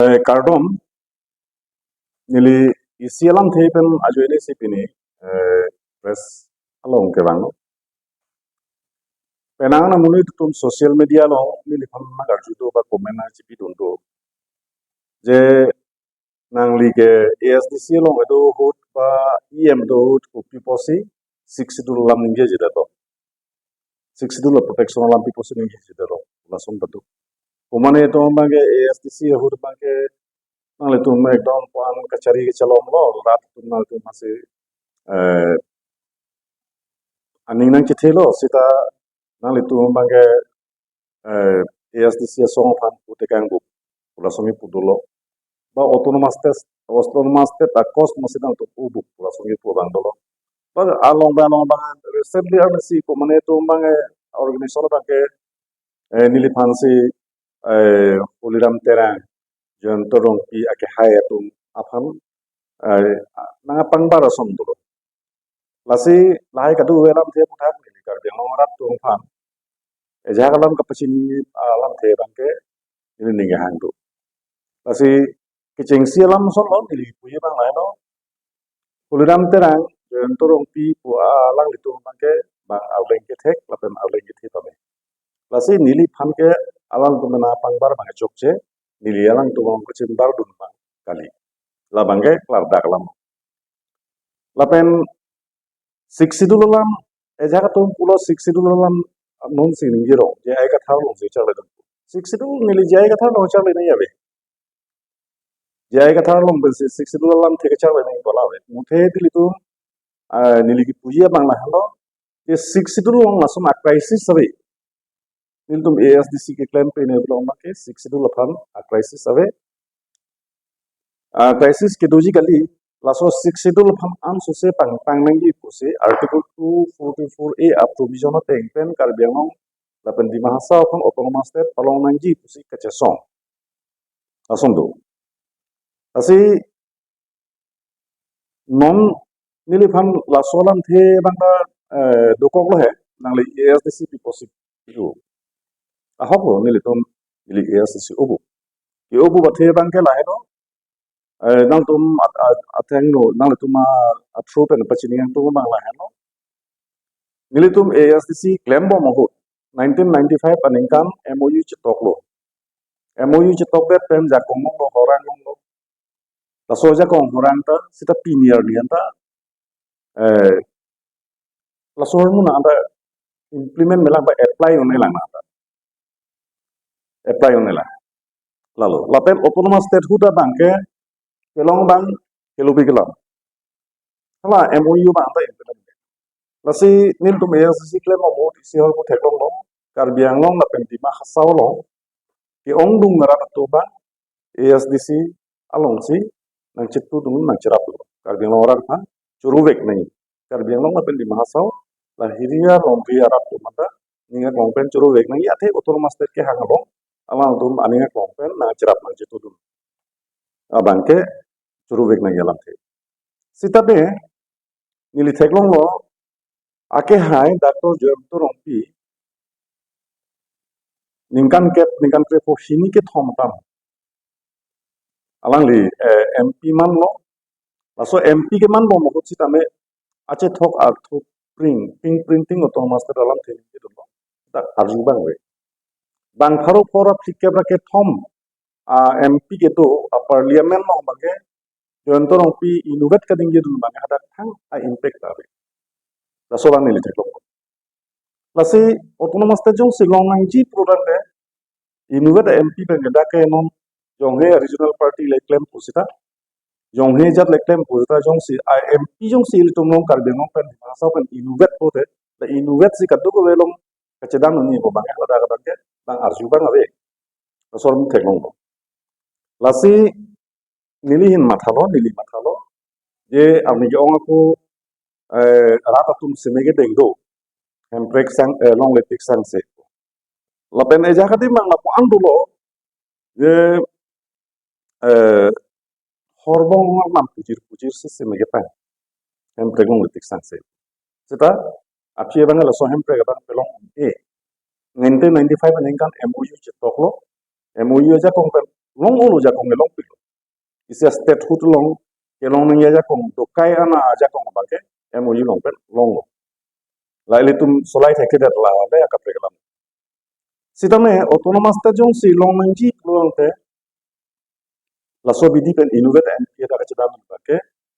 Kardom nili isialam theipen ajoine sipini press along ke bang penang na muni tum social media lo nili pham na garju do ba comment na chipi dun do je nang li ke ASDC lo edo hot ba EM do hot upi posi 6 lam ninge jida to 6 protection lam pi posi ninge jida ro lasom tatu kumane to bange ASDC hot bange nang le tum ekdom pan kachari ke chalom lo rat tum na tum masih aning nang chithelo sita nang le tum bange ASDC song fan putekang bu pula songi pudulo ba autonomous test akos masina to ubu pula songi pudang dolo ba along ba recently si komane to bange organization bange nili fansi uliram terang jon torong pi ake haya tum afan nanga pangbar som dolo lasi lahai kadu welam the putak nili kar beng rat tum fan ejagalam kapacini alam the bangke ini ninge hangdu lasi kicing sialam son lo nili puye bang lai no uliram terang jon torong pi pu alang litu bangke bang awleng ke thek lapen awleng ke thi tome lasi nili fan ke alang tu mena pangbar bang chokche nili alang tu bang kucing bar dun bang kali la bangke klar dak lam lapen siksidulam ejaga tum pulo siksidulam non sing ngiro je ai ka thau lo je chale dum siksidul nili je ai ka thau lo chale nei abe je ai ka thau lo siksidulam theke chale nei bola abe muthe dili tum nili ki pujiya bang la halo je siksidul masum a crisis abe nil tum ASDC ke claim pe ne blo ma ke siksidul aphan a crisis abe crisis ke doji kali laso siksidul pham an suse pang nangi puse article 244A up provision of tengpen karbiang lapen di mahasa pham autonomous state palong nangi pusi kachesong lasom do asi non nili pham lasolam the bangba dokok lo he nangli ASDC pi posi itu ahoko nili tum nili ASDC ubu ki ubu bathe bangke la he nang tum ateng no nang tum atro pen pachini yang tum bang la no nili tum ASDC claim bo mo 1995 paningkan MOU chitok lo MOU chitok bet pen jakong lo horang lo la soja kong horang ta sita pinier ni anta la soja mu na anda implement melang ba apply on elang na apply on elang lalu lapen autonomous state huda bangke kelong bang kelubi kelang hala MOU bang ta implement lasi nil tum ASDC claim mo isi hol ko theklong lo karbiang long na pen tima hasaw lo ki ong dung ngara to bang ASDC along si nang chitu dung nang chirap lo karbiang long orang ha churuvek nahi karbiang long na pen tima hasaw la hiria rompi arap to mata ninga longpen churuvek nahi athe autonomous state ke hangalo alang tum aninga longpen na chirap nang chitu dung abangke churuvek nahi alam the sitabe nili theklong lo ake hai Dr. Jemto Rompi ningkan ke po hini ke thom tam alang li MP man lo laso MP ke man bo mo sita me ache thok ar thok printing autonomous te alam the ni do ta arju bang we bang pharo phora phike bra ke thom MP ke to parliament lo bage Jemto Rompi inugat ka ding du bang hada thang a impact ave laso bang ni le lasi autonomous te jong silong nang ji program de inugat MP bang da ke non jonghe regional party le claim pusita jonghe jat le claim pusita jong si MP jong si il tumong karbeng pen masa pen inugat pote the inugat si kadu ko velong kacedang ni ko bang ada ka bang bang arju bang ave sor mu theklong lasi nili mathalo je ami jong ko ratatum semege dengdo hemprek sang long le tik sang se lapen eja khati mang la po andulo je horbong nam pujir si semege pa hemprek long le tik sang se sita apye bang la so hemprek bang pelong 1995 anengkan MOU chitok lo MOU aja kong pen long ulu jakong long pilo isi state hut long ke long nang ya jakong to kai ana jakong bake MOU long pen long lo la ile tum solai theke dat la le akapre kalam sitame autonomous ta jong si long nang ji long te la so bidi pen innovate and ya ka chadam bake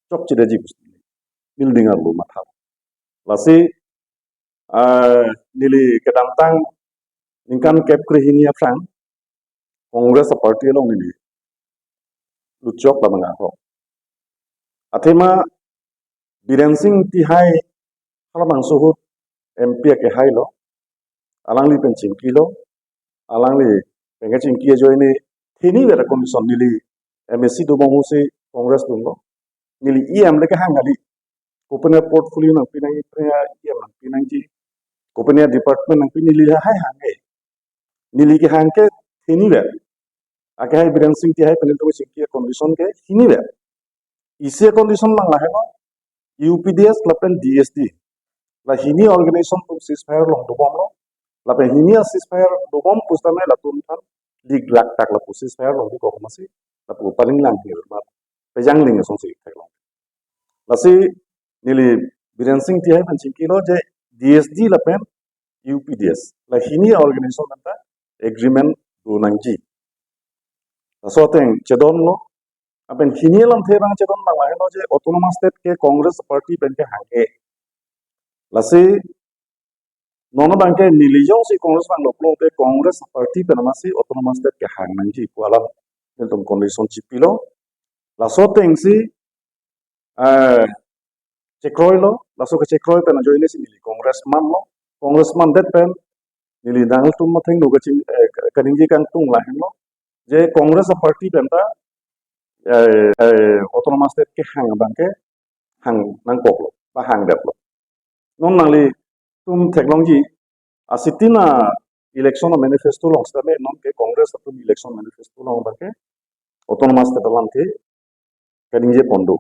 chok chide ji building ar lu matha la si nili kedam tang ningkan kep krihinia frang Congress party long nili luchok la manga ho athema Biren Singh ti hai halamang suhut MP ke hai lo alang li pen chingki lo alang li penga chingki jo ini thini bera condition nili MSC do bang se Congress dum lo nili EM le ka hangali kopenya portfolio nang pinang iprea EM nang pinang ji kopenya department nang pinili hai hange nili ke hangke thini be ake hai Biren Singh ti hai penil to chingki condition ke thini be ise condition lang la hai lo UPDS lapen DSD la hini organization tum ceasefire long do bom lo la pen hini ceasefire do bom pustame la tum than lig lak tak la ceasefire long ko masi la pu paling lang hir ma pejang ling song si thak long la si nili Biren Singh ti hai panchin kilo je DSD la pen UPDS la hini organization ta agreement do nang ji la so teng chedon lo apen hini lam the bang chedon ma la no je autonomous state ke Congress party pen ke hange lasi nono bangke nilijong si Congress bang loklo ke Congress party penamasi autonomous state ke hang nangji kualam tentum kondison cipilo laso tengsi cekroy lo laso ke cekroy pena joine si nili congressman det pen nili dangal tum matheng no gaching kaningji kang tung la hen lo je Congress party penta autonomous state ke hang bangke hang nang koklo ba hang det lo non nangli tum teknologi asitina election manifesto long stame non ke Congress tum election manifesto long bangke autonomous state lam the kaningje pondo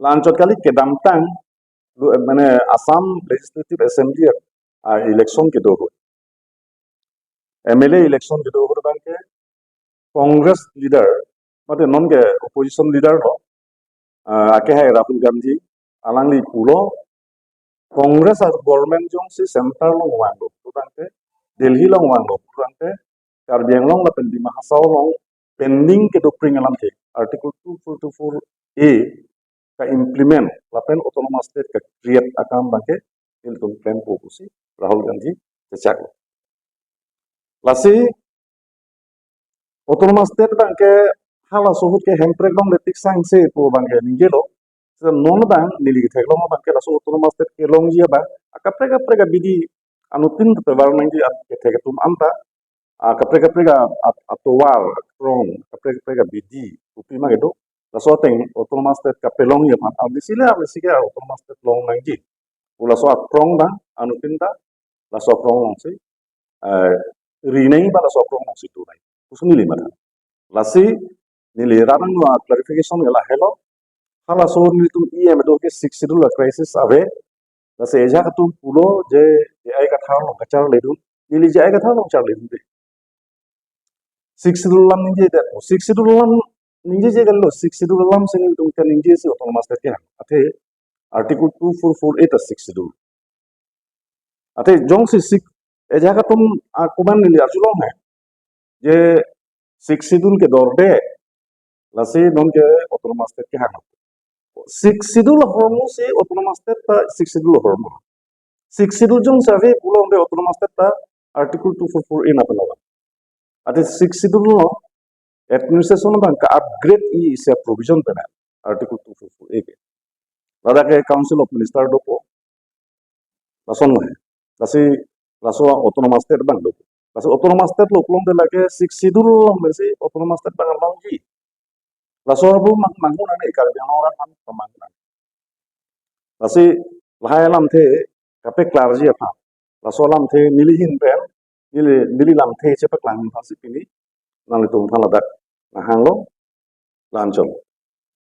lanchot kali kedam tang mane Assam Legislative Assembly election ke do MLA election ke do bangke Congress leader mate non ke opposition leader lo ake hai Rahul Gandhi alangli pulo Congress as government jong si center long wang lo bangke Delhi long wang lo bangke Karbi Anglong la pen di Mahasau long pending ke dopring alam ke article 2424A ka implement la pen autonomous state ka create akam bangke il tum plan pokusi Rahul Gandhi cecak lasi autonomous state bangke hala suhut ke hemprek long letik sang se po bangke ninggelo non bang nili thek long bangke lasu autonomous state ke long jia bang akapreka bidi anutin te bar nangji ke thek tum amta kapreka atuar krong kapreka bidi upi ma gedo laso teng autonomous state kapelong ya pan abisile autonomous state long nangji ula so krong bang anutin ta laso krong long si rinai ba laso krong long si tu nai usuni lima lasi nili ranang wa clarification gala hello hala so nili tum em do ke 6 schedule crisis ave lasi eja tum pulo je ai ka thang long kachar le dun nili je ai ka thang long char le dun 6 schedule lam ninje da 6 schedule lam ninje je gallo 6 schedule lam sing tum ka ninje si autonomous state ke ate article 2448 6 schedule ate jong si 6 eja ka tum kuman nili arjulong hai je 6 schedule ke dorde lasi non ke autonomous state ke hang 6 schedule hormo se autonomous state ta 6 schedule hormo 6 schedule jong save pulong de autonomous state ta article 244 in apelawa ate 6 schedule no administration bank ka upgrade is a provision pena article 244 ke lada ke council of minister do po lason no lasi laso autonomous state bank do lasi autonomous state lo pulong de lage 6 schedule long besi autonomous state bank long ji laso bu mangun ane ikar biang orang kan pemangunan lasi lahai lam the kape klarji apa laso lam the nilihin pen nili lam the cepak langin pasi pini nang litung paladak nahang lo lancong